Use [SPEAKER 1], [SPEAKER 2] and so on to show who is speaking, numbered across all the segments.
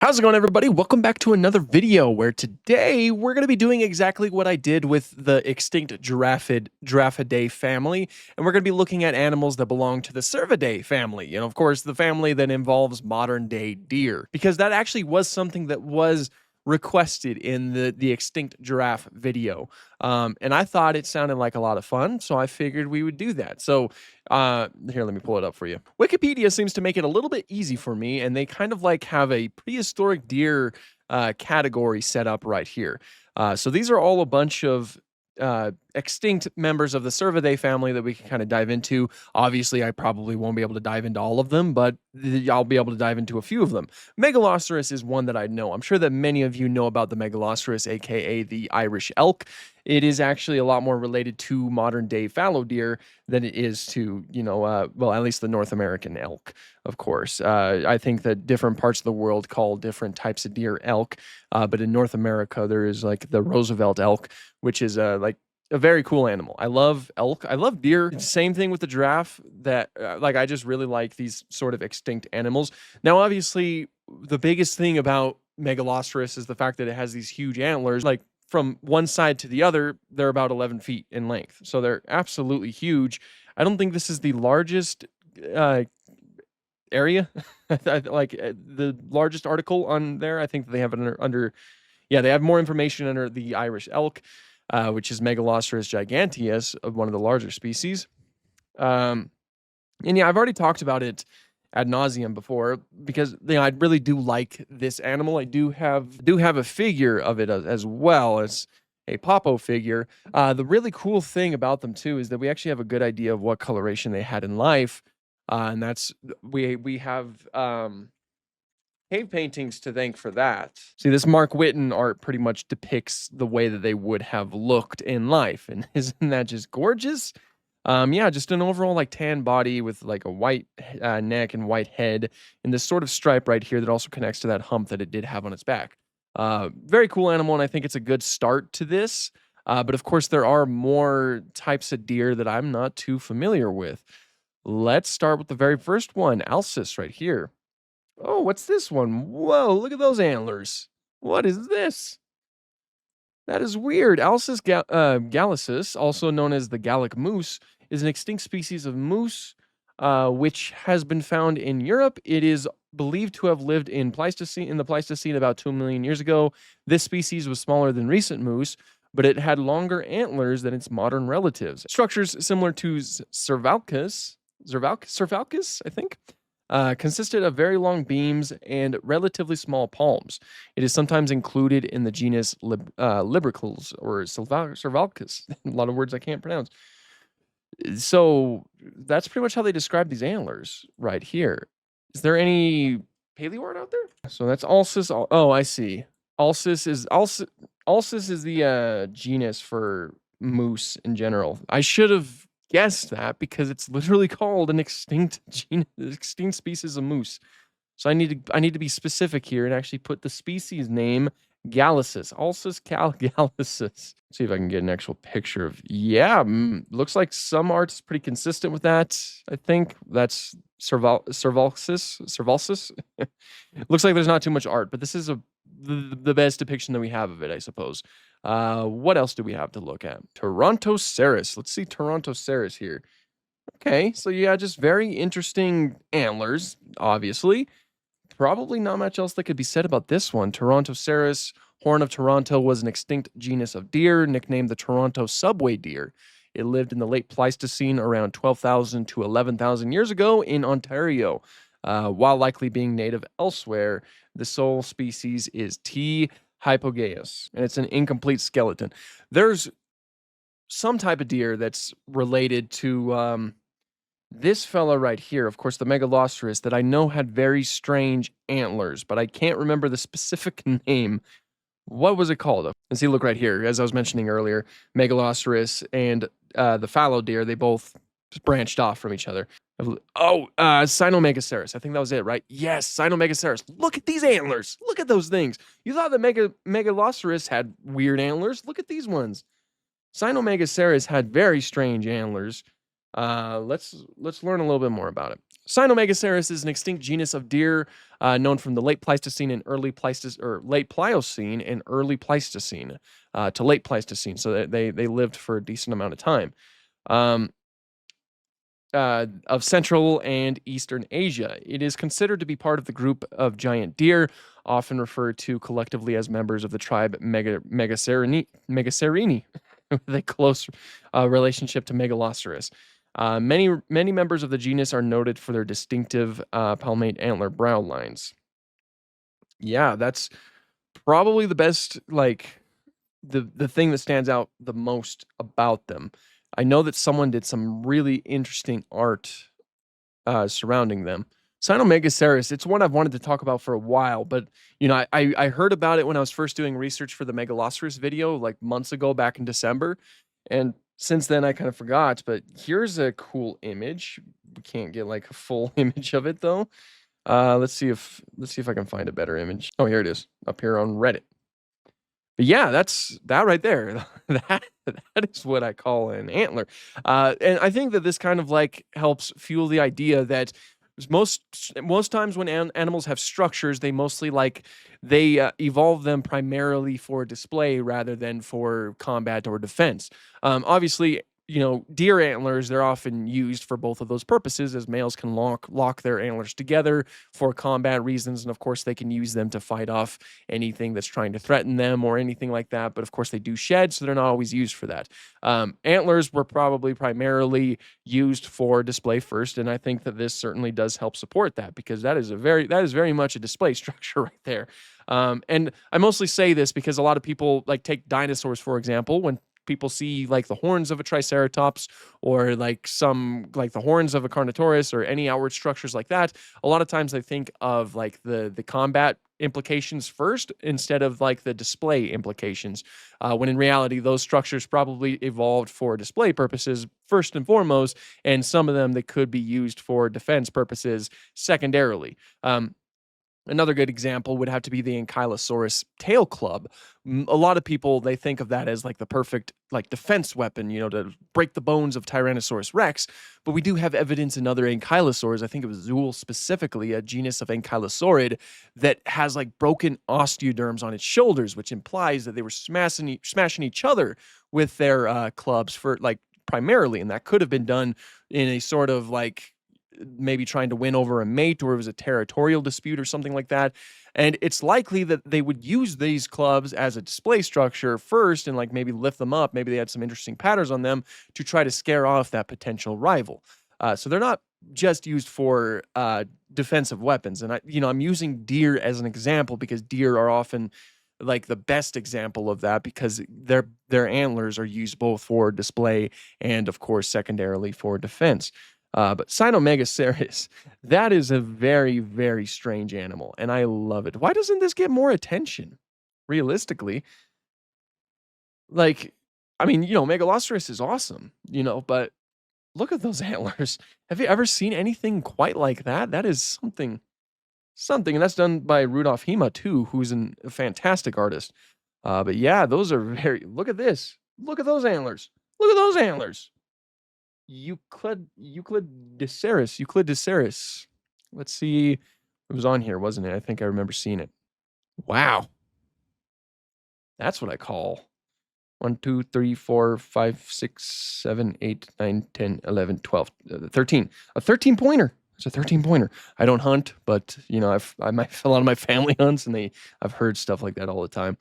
[SPEAKER 1] How's it going, everybody? Welcome back to another video where today we're going to be doing exactly what I did with the extinct Giraffidae family, and we're going to be looking at animals that belong to the Cervidae family, and of course the family that involves modern-day deer, because that actually was something that was requested in the extinct giraffe video, and I thought it sounded like a lot of fun, so I figured we would do that. So here, let me pull it up for you. Wikipedia seems to make it a little bit easy for me, and they kind of like have a prehistoric deer category set up right here. So these are all a bunch of extinct members of the Cervidae family that we can kind of dive into. Obviously, I probably won't be able to dive into all of them, but I'll be able to dive into a few of them. Megaloceros is one that I know. I'm sure that many of you know about the Megaloceros, aka the Irish elk. It is actually a lot more related to modern day fallow deer than it is to, well, at least the North American elk, of course. I think that different parts of the world call different types of deer elk, but in North America, there is like the Roosevelt elk, which is like a very cool animal. I love elk. I love deer. Same thing with the giraffe. That like I just really like these sort of extinct animals. Now, obviously, the biggest thing about Megaloceros is the fact that it has these huge antlers. Like from one side to the other, they're about 11 feet in length, so they're absolutely huge. I don't think this is the largest area. Like the largest article on there. I think they have it under yeah, they have more information under the Irish elk, which is Megaloceros giganteus, one of the larger species. And yeah, I've already talked about it ad nauseum before because I really do like this animal. I do have a figure of it as well as a Popo figure. The really cool thing about them too is that we actually have a good idea of what coloration they had in life, and that's we have cave paintings to thank for that. See, this Mark Whitten art pretty much depicts the way that they would have looked in life, and isn't that just gorgeous? Yeah, just an overall like tan body with like a white neck and white head, and this sort of stripe right here that also connects to that hump that it did have on its back. Very cool animal, and I think it's a good start to this. But of course, there are more types of deer that I'm not too familiar with. Let's start with the very first one, Alcis, right here. Oh, what's this one? Whoa, look at those antlers. What is this? That is weird. Alcis gallicis, also known as the Gallic moose, is an extinct species of moose, which has been found in Europe. It is believed to have lived in the Pleistocene about 2 million years ago. This species was smaller than recent moose, but it had longer antlers than its modern relatives. Structures similar to Cervalcus, I think, consisted of very long beams and relatively small palms. It is sometimes included in the genus Libricles or Cervalcus. A lot of words I can't pronounce. So that's pretty much how they describe these antlers right here. Is there any paleo art out there? So that's Alcis. Oh, I see. Alcis is the genus for moose in general. I should have guessed that because it's literally called an extinct species of moose. So I need to be specific here and actually put the species name Gallicis. Alcis gallicis. See if I can get an actual picture of. Yeah, looks like some art's pretty consistent with that. I think that's Cervalsis. Looks like there's not too much art, but this is the best depiction that we have of it, I suppose. What else do we have to look at? Torontoceros. Let's see Torontoceros here. Okay, so yeah, just very interesting antlers, obviously. Probably not much else that could be said about this one. Torontoceros, Horn of Toronto, was an extinct genus of deer, nicknamed the Toronto subway deer. It lived in the late Pleistocene around 12,000 to 11,000 years ago in Ontario. While likely being native elsewhere, the sole species is T. hypogeus, and it's an incomplete skeleton. There's some type of deer that's related to this fella right here, of course, the Megaloceros, that I know had very strange antlers, but I can't remember the specific name. What was it called? And see, look right here, as I was mentioning earlier, Megaloceros and the fallow deer, they both branched off from each other. Oh, Cynomegaceros. I think that was it, right? Yes, Cynomegaceros. Look at these antlers. Look at those things. You thought that Megaloceros had weird antlers? Look at these ones. Cynomegaceros had very strange antlers. Let's learn a little bit more about it. Cynomegalosaurus is an extinct genus of deer known from the late Pleistocene and early Pleistocene, or late Pliocene and early Pleistocene to late Pleistocene. So they lived for a decent amount of time. Um, of Central and Eastern Asia. It is considered to be part of the group of giant deer, often referred to collectively as members of the tribe Megacerini, with a close relationship to Megaloceros. Many members of the genus are noted for their distinctive palmate antler brow lines. Yeah, that's probably the best, like the thing that stands out the most about them. I know that someone did some really interesting art surrounding them. Cynomegalosaurus, it's one I've wanted to talk about for a while, but I heard about it when I was first doing research for the Megaloceros video like months ago back in December, and since then I kind of forgot. But here's a cool image. We can't get like a full image of it though. Let's see if I can find a better image. Oh, here it is up here on Reddit. But yeah, that's that right there. That is what I call an antler. And I think that this kind of like helps fuel the idea that most most times when animals have structures, they mostly like they evolve them primarily for display rather than for combat or defense. Obviously, deer antlers, they're often used for both of those purposes, as males can lock their antlers together for combat reasons, and of course they can use them to fight off anything that's trying to threaten them or anything like that. But of course they do shed, so they're not always used for that. Antlers were probably primarily used for display first, and I think that this certainly does help support that, because that is very much a display structure right there. And I mostly say this because a lot of people like take dinosaurs for example. When people see like the horns of a triceratops or like the horns of a carnotaurus or any outward structures like that, a lot of times they think of like the combat implications first instead of like the display implications, when in reality those structures probably evolved for display purposes first and foremost, and some of them that could be used for defense purposes secondarily. Another good example would have to be the Ankylosaurus tail club. A lot of people, they think of that as like the perfect like defense weapon, to break the bones of Tyrannosaurus Rex. But we do have evidence in other ankylosaurs. I think it was Zool specifically, a genus of ankylosaurid that has like broken osteoderms on its shoulders, which implies that they were smashing each other with their clubs for like primarily, and that could have been done in a sort of like maybe trying to win over a mate, or it was a territorial dispute or something like that. And it's likely that they would use these clubs as a display structure first and like maybe lift them up. Maybe they had some interesting patterns on them to try to scare off that potential rival. So they're not just used for defensive weapons. And I'm using deer as an example because deer are often like the best example of that, because their antlers are used both for display and of course secondarily for defense. But Cynomegalosaurus, that is a very, very strange animal, and I love it. Why doesn't this get more attention? Realistically, like, I mean, Megaloceros is awesome, but look at those antlers. Have you ever seen anything quite like that? That is something, and that's done by Rudolf Hema too, who's a fantastic artist. But yeah, those are very. Look at this. Look at those antlers. Look at those antlers. Euclidiceras. Let's see. It was on here, wasn't it? I think I remember seeing it. Wow. That's what I call 1, 2, 3, 4, 5, 6, 7, 8, 9, 10, 11, 12, 13. A 13 pointer. It's a 13 pointer. I don't hunt, but a lot of my family hunts, and I've heard stuff like that all the time.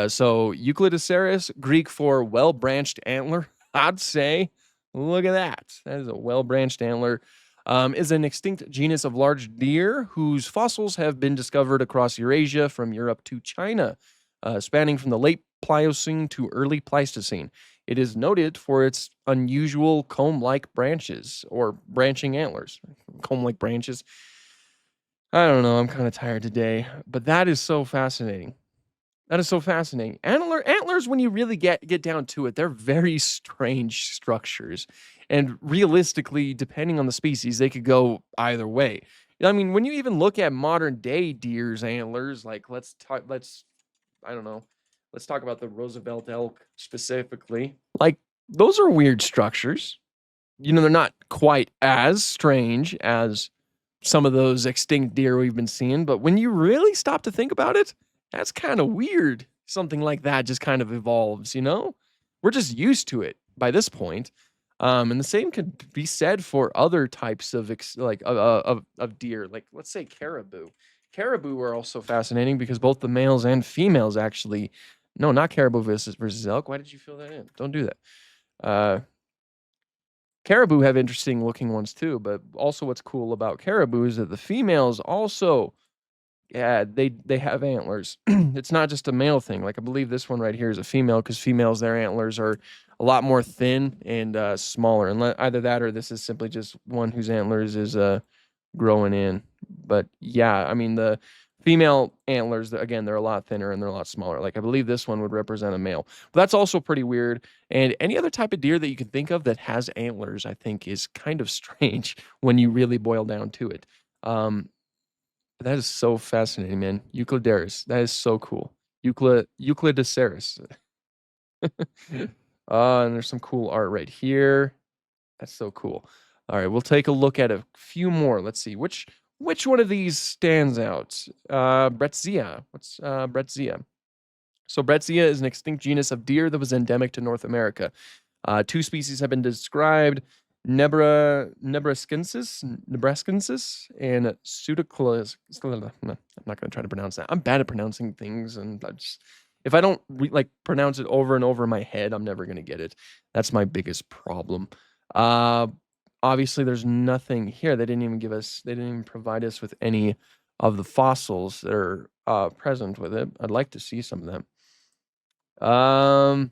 [SPEAKER 1] So Euclidiceras, Greek for well-branched antler, I'd say. Look at that. That is a well-branched antler. Is an extinct genus of large deer whose fossils have been discovered across Eurasia from Europe to China, spanning from the late Pliocene to early Pleistocene. It is noted for its unusual comb-like branches or branching antlers. Comb-like branches. I don't know. I'm kind of tired today, but that is so fascinating. That is so fascinating. Antlers, when you really get down to it, they're very strange structures. And realistically, depending on the species, they could go either way. I mean, when you even look at modern day deer's antlers, like I don't know, let's talk about the Roosevelt elk specifically. Like, those are weird structures. they're not quite as strange as some of those extinct deer we've been seeing, but when you really stop to think about it, that's kind of weird. Something like that just kind of evolves, you know? We're just used to it by this point. And the same could be said for other types of of deer, like let's say caribou. Caribou are also fascinating because both the males and females actually, no, not caribou versus elk. Why did you fill that in? Don't do that. Uh, Caribou have interesting looking ones too, but also what's cool about caribou is that the females also, yeah, they have antlers. It's not just a male thing. Like I believe this one right here is a female because females their antlers are a lot more thin and smaller. And either that or this is simply just one whose antlers is growing in. But yeah, I mean the female antlers again they're a lot thinner and they're a lot smaller. Like I believe this one would represent a male. But that's also pretty weird. And any other type of deer that you can think of that has antlers, I think is kind of strange when you really boil down to it. That is so fascinating, man. Euclidaris. That is so cool. Euclidaceris. And there's some cool art right here. That's so cool. All right, we'll take a look at a few more. Let's see which one of these stands out. Bretzia. What's Bretzia? So Bretzia is an extinct genus of deer that was endemic to North America. Two species have been described: nebraskensis, and pseudoclus. I'm not going to try to pronounce that. I'm bad at pronouncing things, and if I don't pronounce it over and over in my head, I'm never going to get it. That's my biggest problem. Obviously, there's nothing here. They didn't even provide us with any of the fossils that are present with it. I'd like to see some of them. Oh,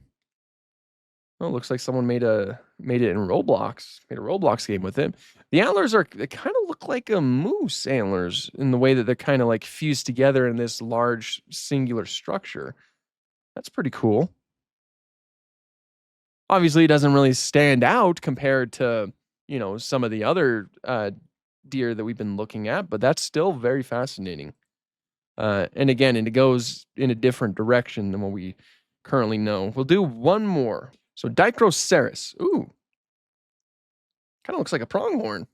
[SPEAKER 1] it looks like someone made it in Roblox. Made a Roblox game with it. The antlers they kind of look like a moose antlers in the way that they're kind of like fused together in this large singular structure. That's pretty cool. Obviously, it doesn't really stand out compared to, some of the other deer that we've been looking at, but that's still very fascinating. And again, it goes in a different direction than what we currently know. We'll do one more. So Dicroceras. Ooh. Kind of looks like a pronghorn.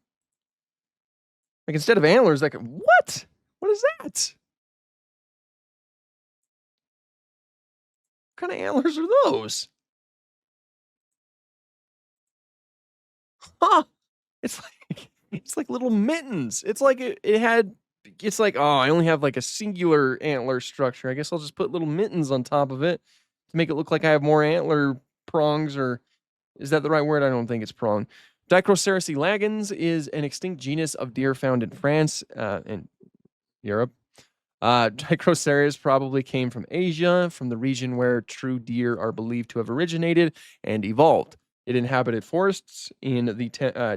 [SPEAKER 1] Like instead of antlers, like what? What is that? What kind of antlers are those? Huh. It's like little mittens. It's like it's like, oh, I only have like a singular antler structure. I guess I'll just put little mittens on top of it to make it look like I have more antler prongs, or is that the right word? I don't think it's prong. Dicroceras elegans is an extinct genus of deer found in France and Europe. Dicroceras probably came from Asia, from the region where true deer are believed to have originated and evolved. It inhabited forests in the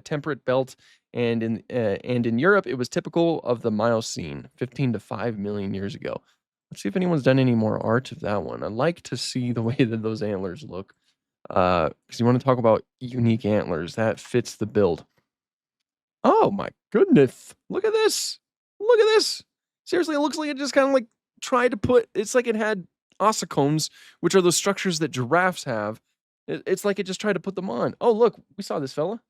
[SPEAKER 1] temperate belt, and in Europe, it was typical of the Miocene, 15 to 5 million years ago. Let's see if anyone's done any more art of that one. I'd like to see the way that those antlers look, because you want to talk about unique antlers. That fits the build. Oh my goodness! Look at this! Look at this! Seriously, it looks like it just kind of like tried to put. It's like it had ossicones, which are those structures that giraffes have. It's like it just tried to put them on. Oh, look, we saw this fella.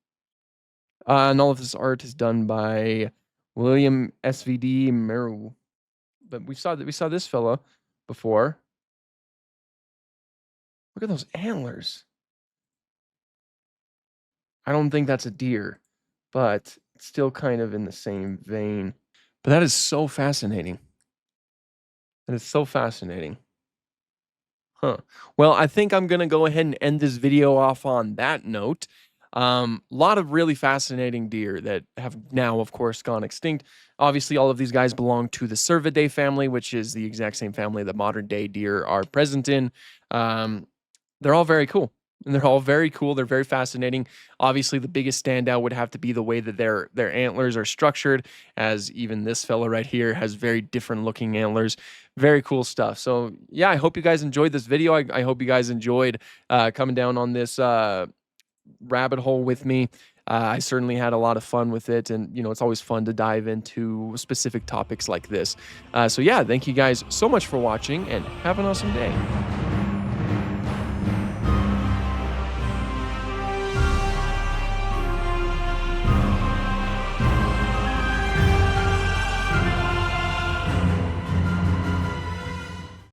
[SPEAKER 1] And all of this art is done by William SVD Meru. But we saw this fella before. Look at those antlers. I don't think that's a deer, but it's still kind of in the same vein. But that is so fascinating. That is so fascinating. Huh. Well, I think I'm going to go ahead and end this video off on that note. Lot of really fascinating deer that have now, of course, gone extinct. Obviously, all of these guys belong to the Cervidae family, which is the exact same family that modern day deer are present in. They're all very cool. And they're all very cool. They're very fascinating. Obviously, the biggest standout would have to be the way that their antlers are structured, as even this fella right here has very different looking antlers. Very cool stuff. So, yeah, I hope you guys enjoyed this video. I hope you guys enjoyed coming down on this rabbit hole with me. I certainly had a lot of fun with it, and it's always fun to dive into specific topics like this. So yeah, thank you guys so much for watching, and have an awesome day.